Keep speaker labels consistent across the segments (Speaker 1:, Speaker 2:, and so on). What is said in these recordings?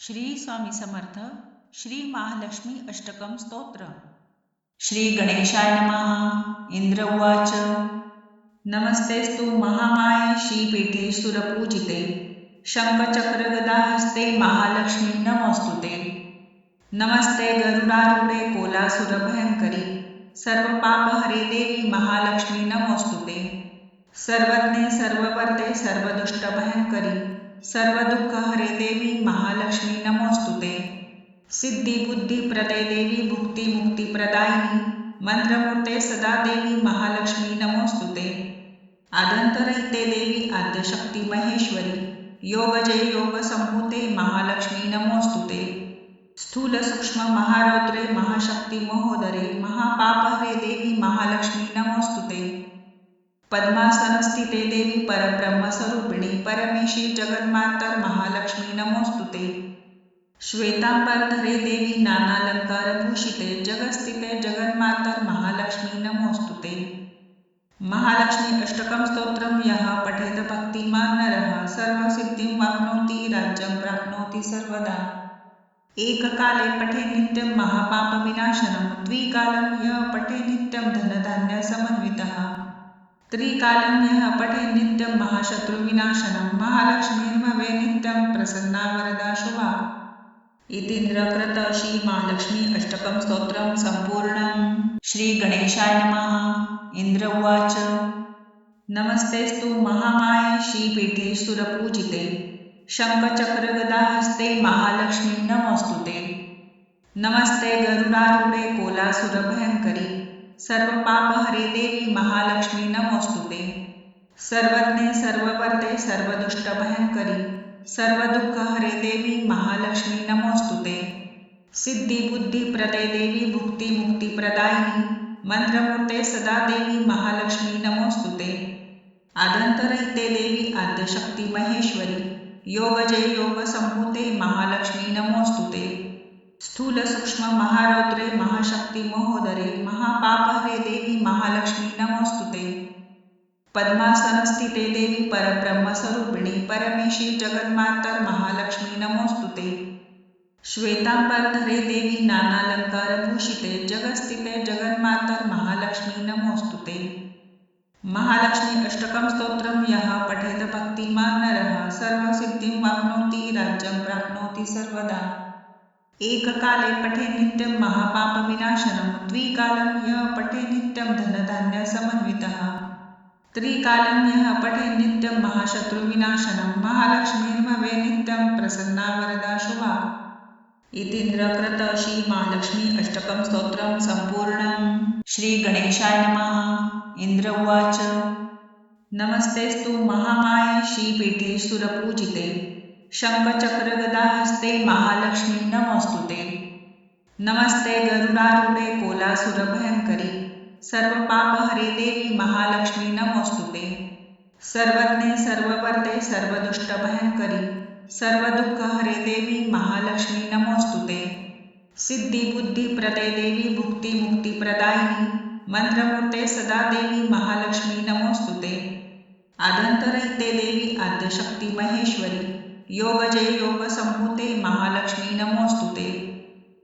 Speaker 1: श्री स्वामी समर्थ श्री महालक्ष्मी अष्टकं स्तोत्र। श्री गणेशाय नमः। इंद्र उवाच नमस्तेस्तु महामाये श्रीपीठे सुरपूजिते शङ्खचक्रगदाहस्ते महालक्ष्मी नमोऽस्तुते। नमस्ते गरुडारूढे कोलासुरभयङ्करी सर्वपापहरे देवी महालक्ष्मी नमोऽस्तुते। सर्वज्ञे सर्ववर्ते सर्वदुष्टभयङ्करी सर्वदुःखहरे देवी महालक्ष्मी नमोऽस्तुते। सिद्धिबुद्धिप्रदे देवी भुक्तिमुक्तिप्रदायिनी मंत्रमूर्ते सदा देवी महालक्ष्मी नमोऽस्तुते। आद्यन्तरहिते देवी आद्यशक्ती महेश्वरी योगजय योगसंभूते महालक्ष्मी नमोऽस्तुते। स्थूल सूक्ष्म महारौद्रे महाशक्ती महोदरे महापापहरे देवी महालक्ष्मी नमोऽस्तुते। पद्मासनस्थिते देवी परब्रह्मस्वरूपिणी परमेशी जगन्मातर महालक्ष्मी नमोऽस्तुते। श्वेतांबरधरे देवी नानालंकारभूषिते जगस्थिते जगन्मातर महालक्ष्मी नमोऽस्तुते। महालक्ष्मी अष्टकं स्तोत्रं यः पठेत भक्तिमान् नरः सर्वसिद्धिं वाप्नोति राज्यं प्राप्नोति सर्वदा। एककाले पठे नित्यं महापापविनाशनं द्विकालं यः पठे नित्यं धनधान्यसमन्वितः त्रिकालं यः पठे नित्यं महाशत्रुविनाशनं महालक्ष्मीर्भवे नित्यं प्रसन्ना वरदा शुभा। इतीन्द्रकृत श्री महालक्ष्मी अष्टकं स्तोत्रं सम्पूर्णम्। श्री गणेशाय नमः। इंद्र उवाच नमस्तेस्तु महामाये श्रीपीठे सुरपूजिते शङ्खचक्रगदाहस्ते महालक्ष्मी नमोऽस्तुते। नमस्ते गरुडारूढे कोलासुरभयङ्करी सर्वपापहरे देवी महालक्ष्मी नमोऽस्तुते। सर्वज्ञे सर्ववर्ते सर्वदुष्टभयङ्करी सर्वदुःखहरे देवी महालक्ष्मी नमोऽस्तुते। सिद्धिबुद्धिप्रदे देवी भुक्तिमुक्तिप्रदायिनी मंत्रमूर्ते सदा देवी महालक्ष्मी नमोऽस्तुते। आद्यन्तरहिते देवी आद्यशक्ती महेश्वरी योगजय योगसंभूते महालक्ष्मी नमोऽस्तुते। स्थूल सूक्ष्म महारौद्रे महाशक्ती महोदरे महापापहरे देवी महालक्ष्मी नमोऽस्तुते। पद्मासनस्थिते देवी परब्रह्मस्वरूपिणी परमेशी जगन्मातर महालक्ष्मी नमोऽस्तुते। श्वेतांबरधरे देवी नानालंकारभूषिते जगस्थिते जगन्मातर महालक्ष्मी नमोऽस्तुते। महालक्ष्मी अष्टकं स्तोत्रं यः पठेत भक्तिमान् नरः सर्वसिद्धिं वाप्नोति राज्यं प्राप्नोति सर्वदा। एककाले पठे नित्यं महापापविनाशनं द्विकालं यः पठे नित्यं धनधान्यसमन्वितः त्रिकालं यः पठे नित्यं महाशत्रुविनाशनं महालक्ष्मीर्भवे नित्यं प्रसन्ना वरदा शुभा। इतीन्द्रकृत श्री महालक्ष्मी अष्टकं स्तोत्रं सम्पूर्णम्। श्री गणेशाय नमः। इंद्र उवाच नमस्तेस्तु महामाये श्रीपीठे सुरपूजिते शङ्खचक्रगदाहस्ते महालक्ष्मी नमोऽस्तुते। नमस्ते गरुडारूढे कोलासुरभयङ्करी सर्वपापहरे देवी महालक्ष्मी नमोऽस्तुते। सर्वज्ञे सर्ववर्ते सर्वदुष्टभयङ्करी सर्वदुःखहरे देवी महालक्ष्मी नमोऽस्तुते। सिद्धिबुद्धिप्रदे देवी भुक्तिमुक्तिप्रदायिनी मंत्रमूर्ते सदा देवी महालक्ष्मी नमोऽस्तुते। आद्यन्तरहिते देवी आद्यशक्ती महेश्वरी योगजय योगसंभूते महालक्ष्मी नमोऽस्तुते।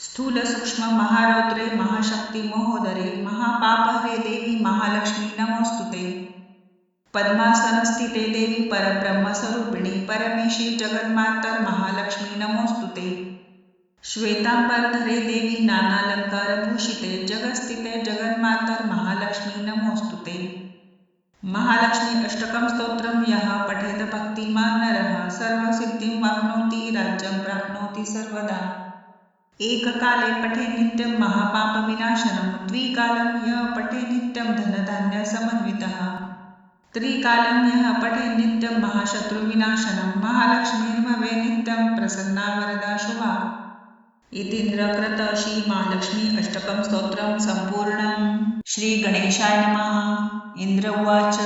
Speaker 1: स्थूल सूक्ष्म महारौद्रे महाशक्ती महोदरे महापापहरे देवी महालक्ष्मी नमोऽस्तुते। पद्मासनस्थिते देवी परब्रह्मस्वरूपिणी परमेशी जगन्मातर महालक्ष्मी नमोऽस्तुते। श्वेतांबरधरे देवी नानालंकारभूषिते जगस्थिते जगन्मातर महालक्ष्मी नमोऽस्तुते। महालक्ष्मी अष्टकं स्तोत्रं यः पठेत भक्तिमान् नरः सर्वसिद्धिं वाप्नोति राज्यं प्राप्नोति सर्वदा। एककाले पठे नित्यं महापापविनाशनं द्विकालं यः पठे नित्यं धनधान्यसमन्वितः त्रिकालं यः पठे नित्यं महाशत्रुविनाशनं महालक्ष्मीर्भवे नित्यं प्रसन्ना वरदा शुभा। इतीन्द्रकृत श्री महालक्ष्मी अष्टकं स्तोत्रं सम्पूर्णम्। श्री गणेशाय नमः। इंद्र उवाच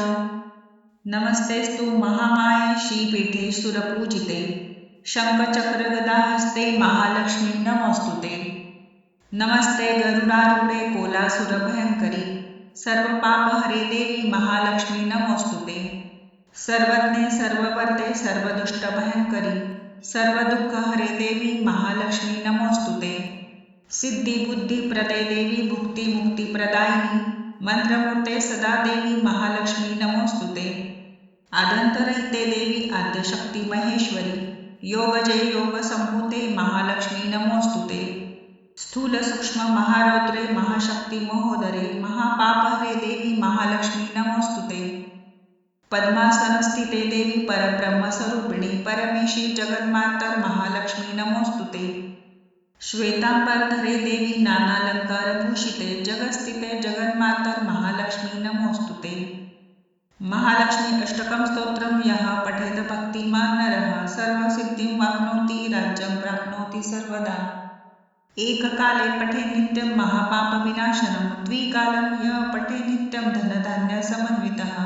Speaker 1: नमस्तेस्तु महामाये श्रीपीठे सुरपूजिते शङ्खचक्रगदाहस्ते महालक्ष्मी नमोऽस्तुते। नमस्ते गरुडारूढे कोलासुरभयङ्करी सर्वपापहरे देवी महालक्ष्मी नमोऽस्तुते। सर्वज्ञे सर्ववर्ते सर्वदुष्टभयङ्करी सर्वदुःखहरे देवी सिद्धी बुद्धी प्रदे देवी भुक्ती मुक्ती प्रदायिनी मंत्रमूर्ते सदा देवी महालक्ष्मी नमोस्तुते. आद्यंतरहिते देवी आद्यशक्ती महेश्वरी योग जय योग संभूते महालक्ष्मी नमोस्तुते. स्थूल सूक्ष्म महारौद्रे महाशक्ती महोदरे महापापहरे देवी महालक्ष्मी नमोस्तुते. पद्मासनस्थिते देवी परब्रह्मस्वरूपिणी परमेशी जगन्मातर महालक्ष्मी नमोस्तुते. श्वेतांबरधरे देवी नानालंकारभूषिते जगस्थिते जगन्मातर महालक्ष्मी नमोस्तुते. महालक्ष्मी अष्टकं स्तोत्रं यः पठेत भक्तिमान् नरः सर्वसिद्धिं वाप्नोति राज्यं प्राप्नोति सर्वदा. एककाले पठे नित्यं महापापविनाशनं द्विकालं यः पठे नित्यं धनधान्यसमन्वितः.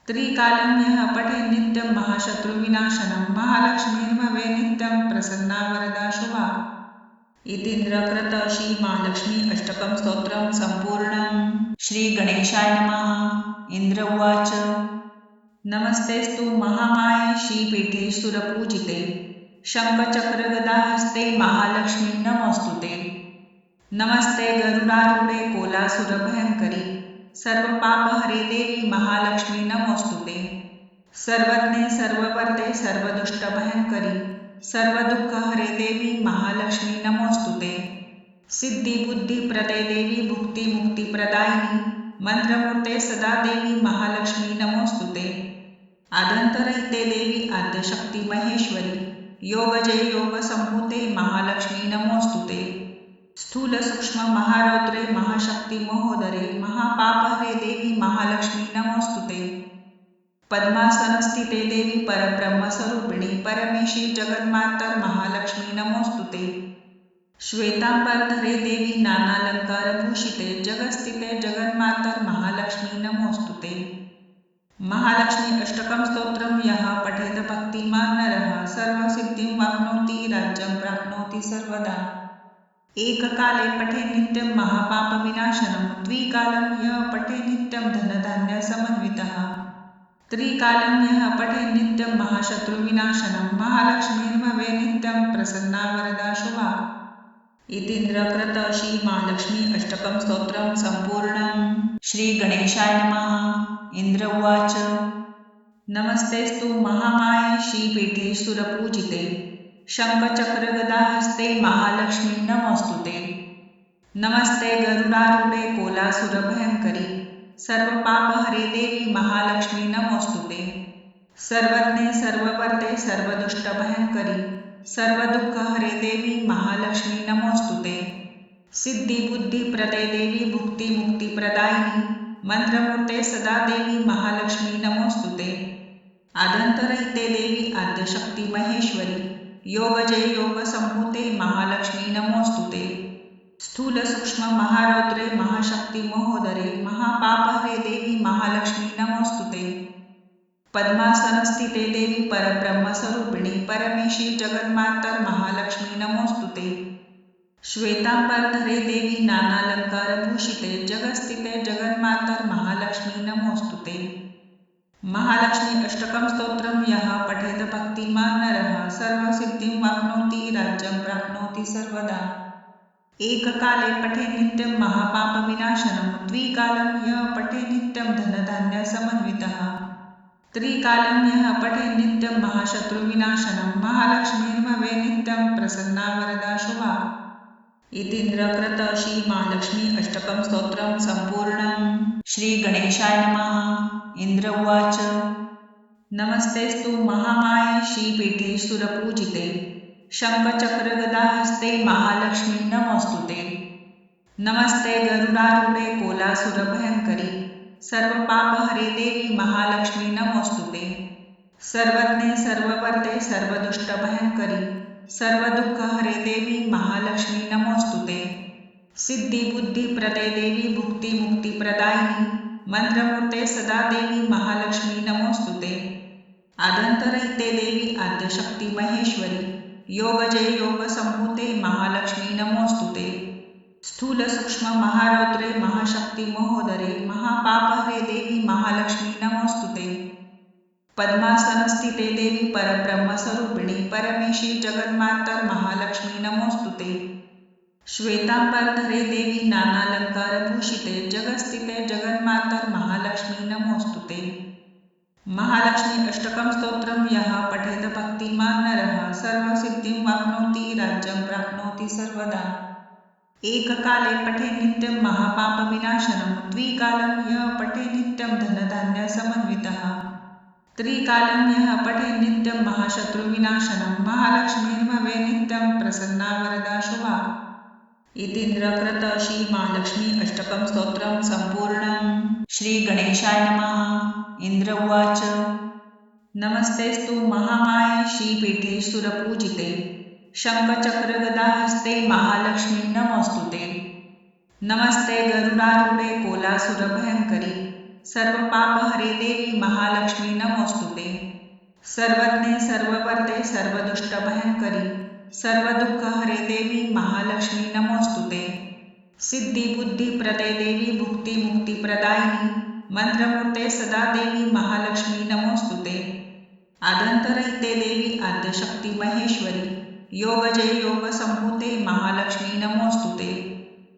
Speaker 1: त्रिकालं यः पठे नित्यं महाशत्रुविनाशनं महालक्ष्मीर्भवे नित्यं प्रसन्ना वरदा शुभा. इतीन्द्रकृत श्री महालक्ष्मी अष्टकं स्तोत्रं सम्पूर्णम्. श्री गणेशाय नमः. इंद्र उवाच नमस्तेस्तु महामाये श्रीपीठे सुरपूजिते शङ्खचक्रगदाहस्ते महालक्ष्मी नमोस्तुते. नमस्ते गरुडारूढे कोलासुरभयङ्करी सर्वपापहरे देवी महालक्ष्मी नमोस्तुते. सर्वज्ञे सर्ववर्ते सर्वदुष्टभयङ्करी सर्वदुःखहरे देवी महालक्ष्मी नमोस्तुते. सिद्धी बुद्धी प्रदे देवी भुक्ती मुक्ती प्रदायिनी मंत्रमूर्ते सदा देवी महालक्ष्मी नमोस्तुते. आद्यंतरहिते देवी आद्यशक्ती महेश्वरी योग जय योग संभूते महालक्ष्मी नमोस्तुते. स्थूल सूक्ष्म महारौद्रे महाशक्ती महोदरे महापापहरे देवी महालक्ष्मी नमोस्तुते. पद्मासनस्थिते देवी परब्रह्मस्वरूपिणी परमेशी जगन्मातर महालक्ष्मी नमोस्तुते. श्वेतांबरधरे देवी नानालंकारभूषिते जगस्थिते जगन्मातर महालक्ष्मी नमोस्तुते. महालक्ष्मी अष्टकं स्तोत्रं यः पठेत भक्तिमान् नरः सर्वसिद्धिं वाप्नोति राज्यं प्राप्नोति सर्वदा. एककाले पठे नित्यं महापापविनाशनं द्विकालं यः पठे नित्यं धनधान्यसमन्वितः. त्रिकालं यः पठे नित्यं महाशत्रुविनाशनं महालक्ष्मीर्भवे नित्यं प्रसन्ना वरदा शुभा. इतीन्द्रकृत श्री महालक्ष्मी अष्टकं स्तोत्रं सम्पूर्णम्. श्री गणेशाय नमः. इंद्र उवाच नमस्तेस्तु महामाये श्रीपीठे सुरपूजिते शङ्खचक्रगदाहस्ते महालक्ष्मी नमोस्तुते. नमस्ते गरुडारूढे कोलासुरभयङ्करी सर्वपापहरे देवी महालक्ष्मी नमोस्तुते. सर्वज्ञे सर्ववर्ते सर्वदुष्टभयङ्करी सर्वदुःखहरे देवी महालक्ष्मी नमोस्तुते. सिद्धी बुद्धी प्रदे देवी भुक्ती मुक्ती प्रदायिनी मंत्रमूर्ते सदा देवी महालक्ष्मी नमोस्तुते. आद्यंतरहिते देवी आद्यशक्ती महेश्वरी योग जय योग संभूते महालक्ष्मी नमोस्तुते. स्थूल सूक्ष्म महारौद्रे महाशक्ती महोदरे महापापहरे देवी महालक्ष्मी नमोस्तुते. पद्मासनस्थिते देवी परब्रह्मस्वरूपिणी परमेशी जगन्मातर महालक्ष्मी नमोस्तुते. श्वेतांबरधरे देवी नानालंकारभूषिते जगस्थिते जगन्मातर महालक्ष्मी नमोस्तुते. महालक्ष्मी अष्टकं स्तोत्रं यः पठेत भक्तिमान् नरः सर्वसिद्धिं वाप्नोति राज्यं प्राप्नोति सर्वदा. एककाले पठे नित्यं महापापविनाशनं द्विकालं यः पठे नित्यं धनधान्यसमन्वितः. त्रिकालं यः पठे नित्यं महाशत्रुविनाशनं महालक्ष्मीर्भवे नित्यं प्रसन्ना वरदा शुभा. इतीन्द्रकृत श्री महालक्ष्मी अष्टकं स्तोत्रं सम्पूर्णम्. श्री गणेशाय नमः. इंद्र उवाच नमस्तेस्तु महामाये श्रीपीठे सुरपूजिते शङ्खचक्रगदाहस्ते महालक्ष्मी नमोस्तुते. नमस्ते गरुडारूढे कोलासुरभयङ्करी सर्वपापहरे देवी महालक्ष्मी नमोस्तुते. सर्वज्ञे सर्ववर्ते सर्वदुष्टभयङ्करी सर्वदुःखहरे देवी महालक्ष्मी नमोस्तुते. सिद्धी बुद्धी प्रदे देवी भुक्ती मुक्ती प्रदायिनी मंत्रमूर्ते सदा देवी महालक्ष्मी नमोस्तुते. आद्यंतरहिते देवी आद्यशक्ती महेश्वरी योग जय योग संभूते महालक्ष्मी नमोस्तुते. स्थूल सूक्ष्म महारौद्रे महाशक्ती महोदरे महापापहरे देवी महालक्ष्मी नमोस्तुते. पद्मासनस्थिते देवी परब्रह्मस्वरूपिणी परमेशी जगन्मातर महालक्ष्मी नमोस्तुते. श्वेतांबरधरे देवी नानालंकारभूषिते जगस्थिते जगन्मातर महालक्ष्मी नमोस्तुते। महालक्ष्मी अष्टकं स्तोत्रम यः पठेत भक्तिमान् नरः सर्वसिद्धिं वाप्नोति राज्यं प्राप्नोति सर्वदा। एककाले पठे नित्यं महापापविनाशनं द्विकालं यः पठे नित्यं धनधान्यसमन्वितः त्रिकालं यः पठे नित्यं महाशत्रुविनाशनं महालक्ष्मीर्भवे नित्यं प्रसन्ना वरदा शुभा। इतीन्द्रकृत श्री महालक्ष्मी अष्टकं स्तोत्रं सम्पूर्णम्। श्री गणेशाय नमः। इंद्र उवाच नमस्तेस्तु महामाये श्रीपीठे सुरपूजिते शङ्खचक्रगदाहस्ते महालक्ष्मी नमोस्तुते। नमस्ते गरुडारूढे कोलासुरभयङ्करी सर्वपापहरे देवी महालक्ष्मी नमोस्तुते। सर्वज्ञे सर्ववर्ते सर्वदुष्टभयङ्करी सर्वदुःखहरे देवी महालक्ष्मी नमोस्तुते। सिद्धिबुद्धिप्रदे देवी भुक्तिमुक्तिप्रदायिनी मंत्रमूर्ते सदा देवी महालक्ष्मी नमोस्तुते। आद्यन्तरहिते देवी आद्यशक्ती महेश्वरी योगजय योगसंभूते महालक्ष्मी नमोस्तुते।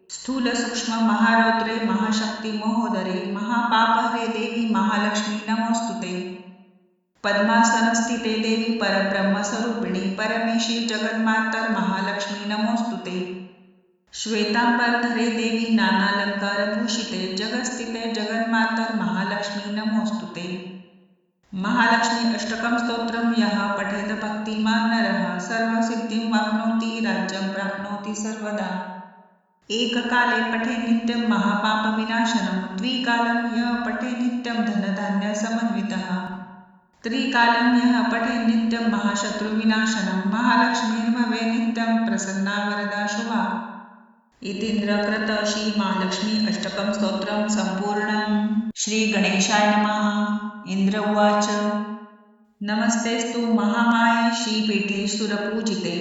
Speaker 1: स्थूल सूक्ष्म महारौद्रे महाशक्ति महोदरे महापापहरे देवी महालक्ष्मी नमोस्तुते। पद्मासनस्थिते देवी परब्रह्मस्वरूपिणी परमेशी जगन्मातर महालक्ष्मी नमोस्तुते। श्वेतांबरधरे देवी नानालंकारभूषिते जगस्थिते जगन्मातर महालक्ष्मी नमोस्तुते। महालक्ष्मी अष्टकं स्तोत्रम यः पठेत भक्तिमान् नरः सर्वसिद्धिं वाप्नोति राज्यं प्राप्नोति सर्वदा। एककाले पठे नित्यं महापापविनाशनं द्विकालं यः पठे नित्यं धनधान्यसमन्वितः त्रिकालं यः पठे नित्यं महाशत्रुविनाशनं महालक्ष्मीर्भवे नित्यं प्रसन्ना वरदा शुभा। इतीन्द्रकृत श्री महालक्ष्मी अष्टकं स्तोत्रं सम्पूर्णम्। श्री गणेशाय नमः। इंद्र उवाच नमस्तेस्तु महामाये श्रीपीठे सुरपूजिते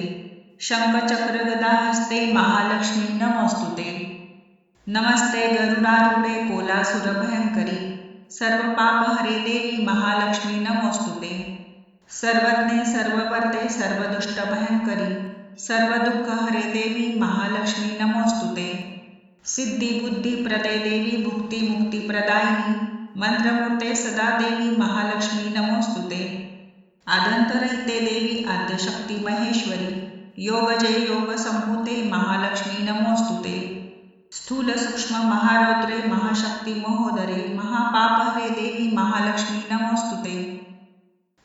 Speaker 1: शङ्खचक्रगदाहस्ते महालक्ष्मी नमोस्तुते। नमस्ते गरुडारूढे कोलासुरभयङ्करी सर्वपापहरे देवी महालक्ष्मी नमोस्तुते। सर्वज्ञे सर्ववर्ते सर्वदुष्टभयङ्करी सर्वदुःखहरे देवी महालक्ष्मी नमोस्तुते। सिद्धिबुद्धिप्रदे देवी भुक्तिमुक्तिप्रदायिनी मंत्रमूर्ते सदा देवी महालक्ष्मी नमोस्तुते। आद्यन्तरहिते देवी आद्यशक्ती महेश्वरी योगजय योगसंभूते महालक्ष्मी नमोस्तुते। स्थूल सूक्ष्म महारौद्रे महाशक्ति महोदरे महापापहरे देवी महालक्ष्मी नमोस्तुते।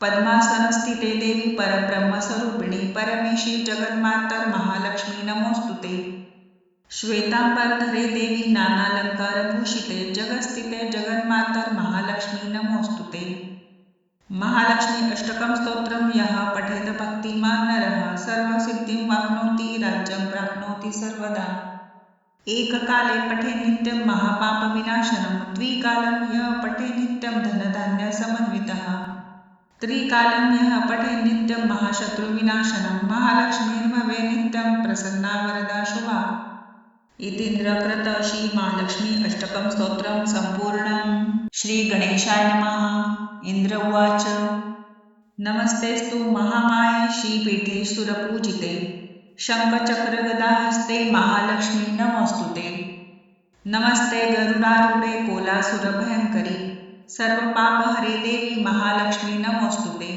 Speaker 1: पद्मासनस्थिते देवी परब्रह्मस्वरूपिणी परमेशी जगन्मातर महालक्ष्मी नमोस्तुते। श्वेतांबरधरे देवी नानालंकारभूषिते जगस्थिते जगन्मातर महालक्ष्मी नमोस्तुते। महालक्ष्मी अष्टकं स्तोत्रम यः पठेत भक्तिमान् नरः सर्वसिद्धिं वाप्नोति राज्यं प्राप्नोति सर्वदा। एककाले पठे नित्यं महापापविनाशनं द्विकालं यः पठे नित्यं धनधान्यसमन्वितः त्रिकालं यः पठे नित्यं महाशत्रुविनाशनं महालक्ष्मीर्भवे नित्यं प्रसन्ना वरदा शुभा। इतीन्द्रकृत श्री महालक्ष्मी अष्टकं स्तोत्रं सम्पूर्णम्। श्री गणेशाय नमः। इंद्र उवाच नमस्तेस्तु महामाये श्रीपीठे सुरपूजिते शङ्खचक्रगदाहस्ते महालक्ष्मी नमोस्तुते। नमस्ते गरुडारूढे कोलासुरभयङ्करी सर्वपापहरे देवी महालक्ष्मी नमोस्तुते।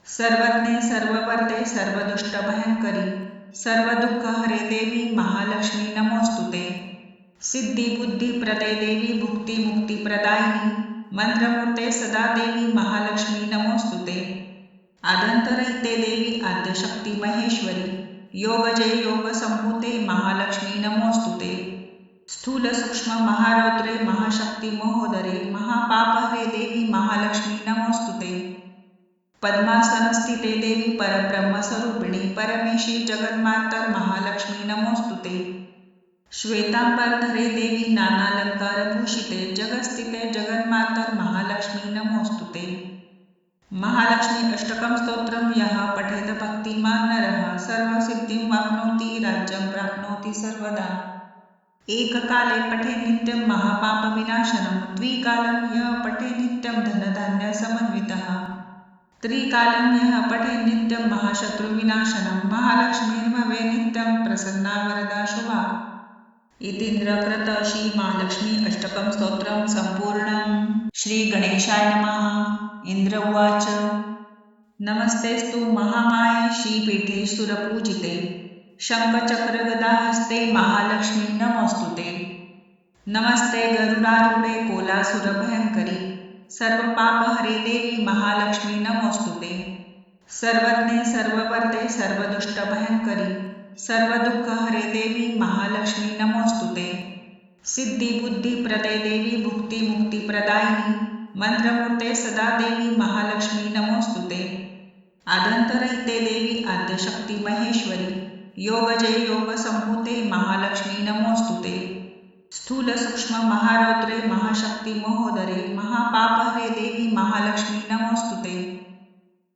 Speaker 1: सर्वज्ञे सर्ववर्ते सर्वदुष्टभयङ्करी सर्वदुःखहरे देवी महालक्ष्मी नमोस्तुते। सिद्धिबुद्धिप्रदे देवी भुक्तिमुक्तिप्रदायिनी मंत्रमूर्ते सदा देवी महालक्ष्मी नमोस्तुते। आद्यन्तरहिते देवी आद्यशक्ती महेश्वरी योगजय योगसंभूते महालक्ष्मी नमोस्तुते। स्थूल सूक्ष्म महारौद्रे महाशक्ति महोदरे महापापहरे देवी महालक्ष्मी नमोस्तुते। पद्मासनस्थिते देवी परब्रह्मस्वरूपिणी परमेशी जगन्मातर महालक्ष्मी नमोस्तुते। श्वेतांबरधरे देवी नानालंकारभूषिते जगस्थिते जगन्मातर महालक्ष्मी नमोस्तुते। महालक्ष्मी अष्टकं स्तोत्रम यः पठेत भक्तिमान् नरः सर्वसिद्धिं वाप्नोति राज्यं प्राप्नोति सर्वदा। एककाले पठे नित्यं महापापविनाशनं द्विकालं यः पठे नित्यं धनधान्यसमन्वितः त्रिकालं यः पठे नित्यं महाशत्रुविनाशनं महालक्ष्मीर्भवे नित्यं प्रसन्ना वरदा शुभा। इतीन्द्रकृत श्री महालक्ष्मी अष्टकं स्तोत्रं सम्पूर्णं। श्री गणेशाय नमः। इंद्र उवाच नमस्तेस्तु महामाये श्रीपीठे सुरपूजिते शङ्खचक्रगदाहस्ते महालक्ष्मी नमोऽस्तुते। नमस्ते गरुडारूढे कोलासुरभयङ्करी सर्वपापहरे देवी महालक्ष्मी नमोऽस्तुते। सर्वज्ञे सर्ववर्ते सर्वदुष्टभयङ्करी सर्वदुःखहरे देवी महालक्ष्मी नमोऽस्तुते। सिद्धिबुद्धिप्रदे देवी भुक्तिमुक्तिप्रदायिनी मंत्रमूर्ते सदा देवी महालक्ष्मी नमोऽस्तुते। आद्यन्तरहिते देवी आद्यशक्ती महेश्वरी योगजय योगसंभूते महालक्ष्मी नमोऽस्तुते। स्थूल सूक्ष्म महारौद्रे महाशक्ती महोदरे महापापहरे देवी महालक्ष्मी नमोऽस्तुते।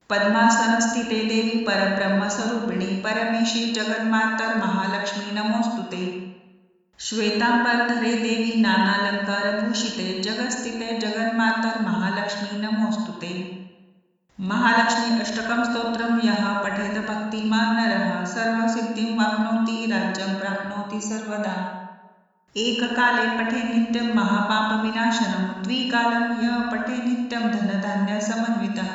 Speaker 1: पद्मासनस्थिते देवी परब्रह्मस्वरूपिणी परमेशी जगन्मातर महालक्ष्मी नमोऽस्तुते। श्वेतांबरधरे देवी नानालंकारभूषिते जगस्थिते जगन्मातर महालक्ष्मी नमोऽस्तुते। महालक्ष्मी अष्टकं स्तोत्रं यः पठेत भक्तिमान् नरः सर्वसिद्धिं वाप्नोति राज्यं प्राप्नोति सर्वदा। एककाले पठे नित्यं महापापविनाशनं द्विकालं यः पठे नित्यं धनधान्यसमन्वितः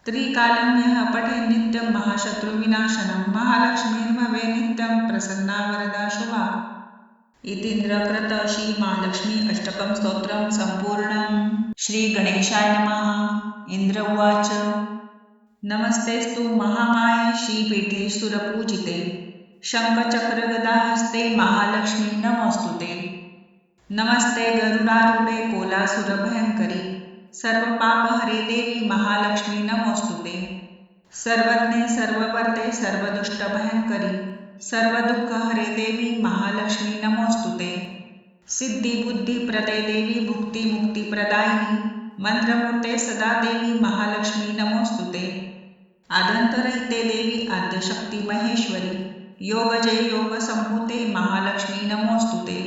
Speaker 1: त्रिकालं यः पठे नित्यं महाशत्रुविनाशनं महालक्ष्मीर्भवे नित्यं प्रसन्ना वरदा शुभा। इतीन्द्रकृत श्री महालक्ष्मी अष्टकं स्तोत्रं सम्पूर्णं। श्री गणेशाय नमः। इंद्र उवाच नमस्तेस्तु महामाये श्रीपीठे सुरपूजिते शङ्खचक्रगदाहस्ते महालक्ष्मी नमोऽस्तुते। नमस्ते गरुडारूढे कोलासुरभयङ्करी सर्वपापहरे देवी महालक्ष्मी नमोऽस्तुते। सर्वज्ञे सर्ववर्ते सर्वदुष्टभयङ्करी सर्वदुःखहरे देवी महालक्ष्मी नमोऽस्तुते। सिद्धिबुद्धिप्रदे देवी भुक्तिमुक्तिप्रदायिनी मंत्रमूर्ते सदा देवी महालक्ष्मी नमोऽस्तुते। आद्यन्तरहिते देवी आद्यशक्ती महेश्वरी योगजय योगसंभूते महालक्ष्मी नमोऽस्तुते।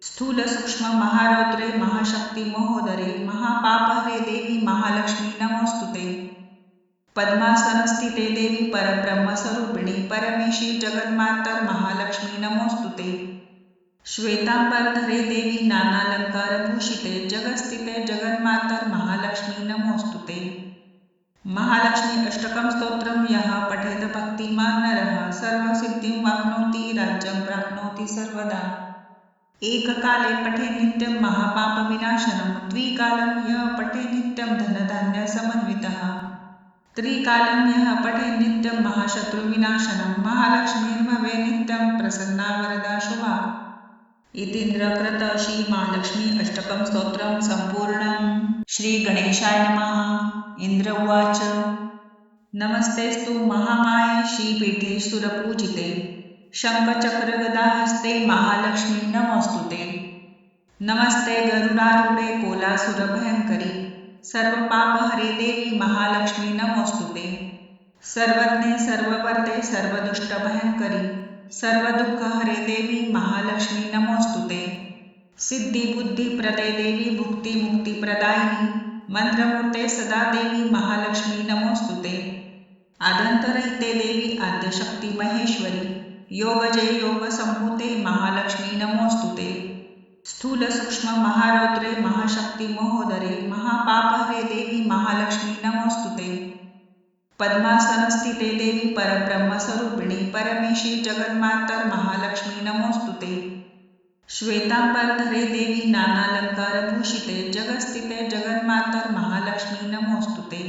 Speaker 1: स्थूल सूक्ष्म महारौद्रे महाशक्ती महोदरे महापापहरे देवी महालक्ष्मी नमोऽस्तुते। पद्मासनस्थिते देवी परब्रह्मस्वरूपिणी परमेशी जगन्मातर महालक्ष्मी नमोऽस्तुते। श्वेतांबरधरे देवी नानालंकारभूषिते जगस्थिते जगन्मातर महालक्ष्मी नमोऽस्तुते। महालक्ष्मी अष्टकं स्तोत्रं यः पठेत भक्तिमान् नरः सर्वसिद्धिं वाप्नोति राज्यं प्राप्नोति सर्वदा। एककाले पठे नित्यं महापापविनाशनं द्विकालं यः पठे नित्यं धनधान्यसमन्वितः त्रिकालं यः पठे नित्यं महाशत्रुविनाशनं महालक्ष्मीर्भवे नित्यं प्रसन्ना वरदा शुभा। इतीन्द्रकृत श्री महालक्ष्मी अष्टकं स्तोत्रं सम्पूर्णं। श्री गणेशाय नमः। इंद्र उवाच नमस्तेस्तु महामाये श्रीपीठे सुरपूजिते शङ्खचक्रगदाहस्ते महालक्ष्मी नमोऽस्तुते। नमस्ते गरुडारूढे कोलासुरभयङ्करी सर्वपापहरे देवी महालक्ष्मी नमोऽस्तुते। सर्वज्ञे सर्ववर्ते सर्वदुष्टभयङ्करी सर्वदुःखहरे देवी महालक्ष्मी नमोऽस्तुते। सिद्धिबुद्धिप्रदे देवी भुक्तिमुक्तिप्रदायिनी मंत्रमूर्ते सदा देवी महालक्ष्मी नमोऽस्तुते। आद्यन्तरहिते देवी आद्यशक्ती महेश्वरी योगजय योगसंभूते महालक्ष्मी नमोऽस्तुते। स्थूल सूक्ष्म महारौद्रे महाशक्ती महोदरे महापापहरे देवी महालक्ष्मी नमोऽस्तुते। पद्मासनस्थिते देवी परब्रह्मस्वरूपिणी परमेशी जगन्मातर महालक्ष्मी नमोऽस्तुते। श्वेतांबरधरे देवी नानालंकारभूषिते जगस्थिते जगन्मातर महालक्ष्मी नमोऽस्तुते।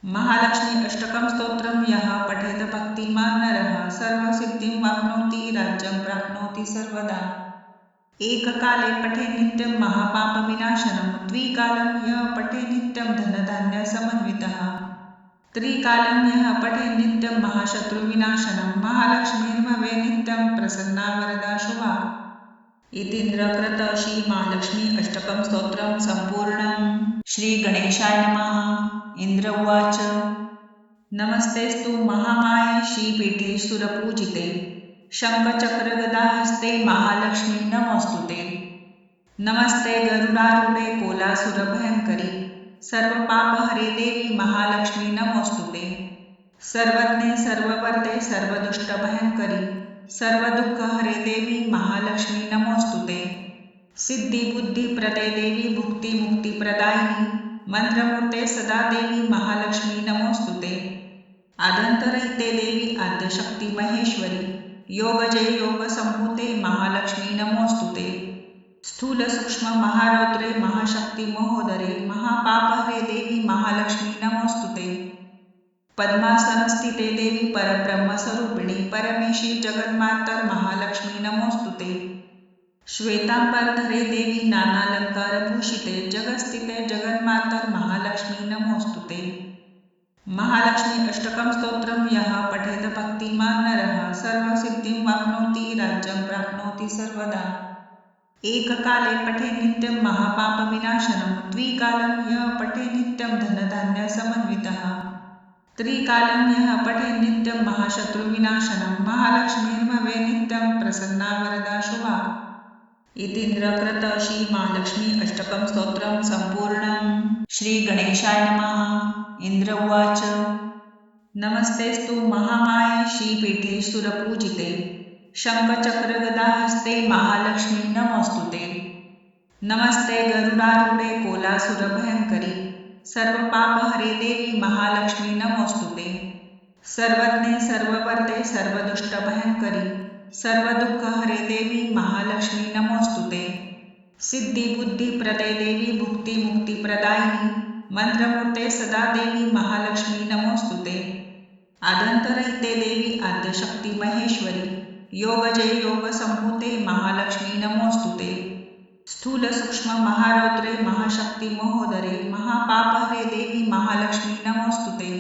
Speaker 1: महालक्ष्मी अष्टकं स्तोत्रं यः पठेत भक्तिमान् नरः सर्वसिद्धिं वाप्नोति राज्यं प्राप्नोति सर्वदा। एककाले पठे नित्यं महापापविनाशनं द्विकालं यः पठे नित्यं धनधान्यसमन्वितः त्रिकालं यः पठे नित्यं महाशत्रुविनाशनं महालक्ष्मीर्भवे नित्यं प्रसन्ना वरदा शुभा। इतीन्द्रकृत श्री महालक्ष्मी अष्टकं स्तोत्रं सम्पूर्णं। श्री गणेशाय नमः। इंद्र उवाच नमस्तेस्तु महामाये श्रीपीठे सुरपूजिते शङ्खचक्रगदाहस्ते महालक्ष्मी नमोऽस्तुते। नमस्ते गरुडारूढे कोलासुरभयङ्करी सर्वपापहरे देवी महालक्ष्मी नमोऽस्तुते। सर्वज्ञे सर्ववर्ते सर्वदुष्टभयङ्करी सर्वदुःखहरे देवी महालक्ष्मी नमोस्तुते। सिद्धिबुद्धिप्रदे देवी भुक्तिमुक्तिप्रदायिनी मंत्रमूर्ते सदा देवी महालक्ष्मी नमोस्तुते। आद्यंतरहिते देवी आद्यशक्ती महेश्वरी योगजय योगसंभूते महालक्ष्मी नमोस्तुते। स्थूल सूक्ष्म महारौद्रे महाशक्ती महोदरे महापापहरे देवी महालक्ष्मी नमोस्तुते। पद्मासनस्थिते देवी परब्रह्मस्वरूपिणी परमेशी जगन्मातर महालक्ष्मी नमोस्तुते। श्वेतांबरधरे देवी नानालंकारभूषिते जगस्थिते जगन्मातर महालक्ष्मी नमोस्तुते। महालक्ष्मी अष्टकं स्तोत्रं यः पठेत भक्तिमान् नरः सर्वसिद्धिं वाप्नोति राज्यं प्राप्नोति सर्वदा। एककाले पठे नित्यं महापापविनाशनं द्विकालं यः पठे नित्यं धनधान्यसमन्वितः त्रिकालं यः पठे नित्यं महाशत्रुविनाशनं महालक्ष्मीर्भवे नित्यं प्रसन्ना वरदा शुभा। इतीन्द्रकृत श्री महालक्ष्मी अष्टकं स्तोत्रं सम्पूर्णम्। श्री गणेशाय नमः। इंद्र उवाच नमस्तेस्तु महामाये श्रीपीठे सुरपूजिते शङ्खचक्रगदाहस्ते महालक्ष्मी नमोस्तुते। नमस्ते गरुडारूढे कोलासुरभयङ्करी सर्वपापहरे देवी महालक्ष्मी नमोस्तुते। सर्वज्ञे सर्ववर्ते सर्वदुष्टभयङ्करी सर्वदुःखहरे देवी महालक्ष्मी नमोस्तुते। सिद्धिबुद्धिप्रदे देवी भुक्तिमुक्तिप्रदायिनी मंत्रमूर्ते सदा देवी महालक्ष्मी नमोस्तुते। आद्यंतरहिते देवी आद्यशक्ती महेश्वरी योगजय योगसंभूते महालक्ष्मी नमोस्तुते। स्थूल सूक्ष्म महारौद्रे महाशक्ती महोदरे महापापहरे देवी महालक्ष्मी नमोस्तुते।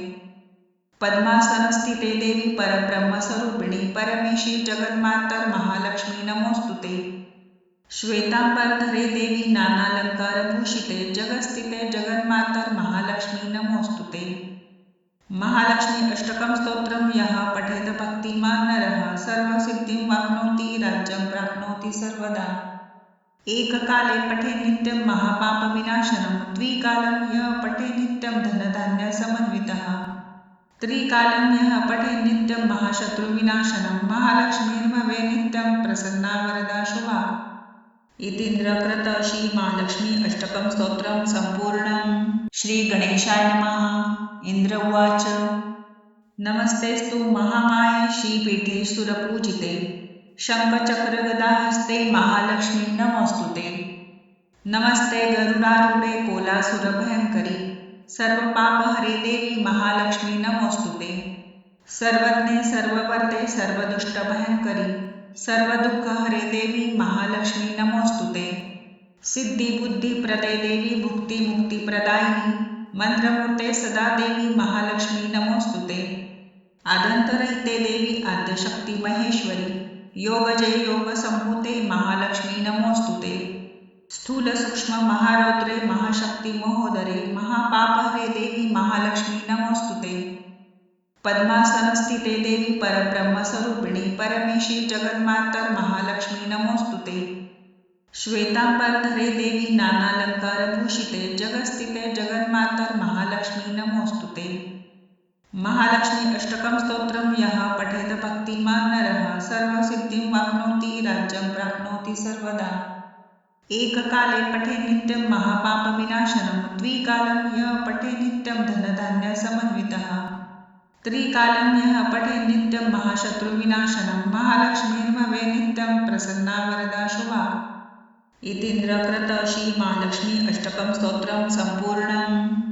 Speaker 1: पद्मासनस्थिते देवी परब्रह्मस्वरूपिणी परमेशी जगन्मातर महालक्ष्मी नमोस्तुते। श्वेतांबरधरे देवी नानालंकारभूषिते जगस्थिते जगन्मातर महालक्ष्मी नमोस्तुते। महालक्ष्मी अष्टकं स्तोत्रं यः पठेत भक्तिमान् नरः सर्वसिद्धिं वाप्नोति राज्यं प्राप्नोति सर्वदा। एककाले पठे नित्यं महापापविनाशनं द्विकालं यः पठे नित्यं धनधान्यसमन्वितः त्रिकालं यः पठे नित्यं महाशत्रुविनाशनं महालक्ष्मीर्भवे नित्यं प्रसन्ना वरदा शुभा। इतीन्द्रकृत श्री महालक्ष्मी अष्टकं स्तोत्रं सम्पूर्णम्। श्री गणेशाय नमः। इंद्र उवाच नमस्तेस्तु महामाये श्रीपीठे सुरपूजिते शङ्खचक्रगदाहस्ते महालक्ष्मी नमोस्तुते। नमस्ते गरुडारूढे कोलासुरभयङ्करी सर्वपापहरे देवी महालक्ष्मी नमोस्तुते। सर्वज्ञे सर्ववर्ते सर्वदुष्टभयङ्करी सर्वदुःखहरे देवी महालक्ष्मी नमोस्तुते। सिद्धिबुद्धिप्रदे देवी भुक्तिमुक्तिप्रदायिनी मंत्रमूर्ते सदा देवी महालक्ष्मी नमोस्तुते। आद्यंतरहिते देवी आद्यशक्ती महेश्वरी योगजय योगसंभूते महालक्ष्मी नमोस्तुते। स्थूल सूक्ष्म महारौद्रे महाशक्ती महोदरे महापापहरे देवी महालक्ष्मी नमोस्तुते। पद्मासनस्थिते देवी परब्रह्मस्वरूपिणी परमेशी जगन्मातर महालक्ष्मी नमोस्तुते। श्वेतांबरधरे देवी नानालंकारभूषिते जगस्थिते जगन्मातर महालक्ष्मी नमोस्तुते। महालक्ष्मी अष्टकं स्तोत्रं यः पठेत भक्तिमान् नरः सर्वसिद्धिं वाप्नोति राज्यं प्राप्नोति सर्वदा। एककाले पठे नित्यं महापापविनाशनं द्विकालं यः पठे नित्यं धनधान्यसमन्वितः त्रिकालं यः पठे नित्यं महाशत्रुविनाशनं महालक्ष्मीर्भवे नित्यं प्रसन्ना वरदा शुभा। इतीन्द्रकृत श्री महालक्ष्मी अष्टकं स्तोत्रं सम्पूर्णम्।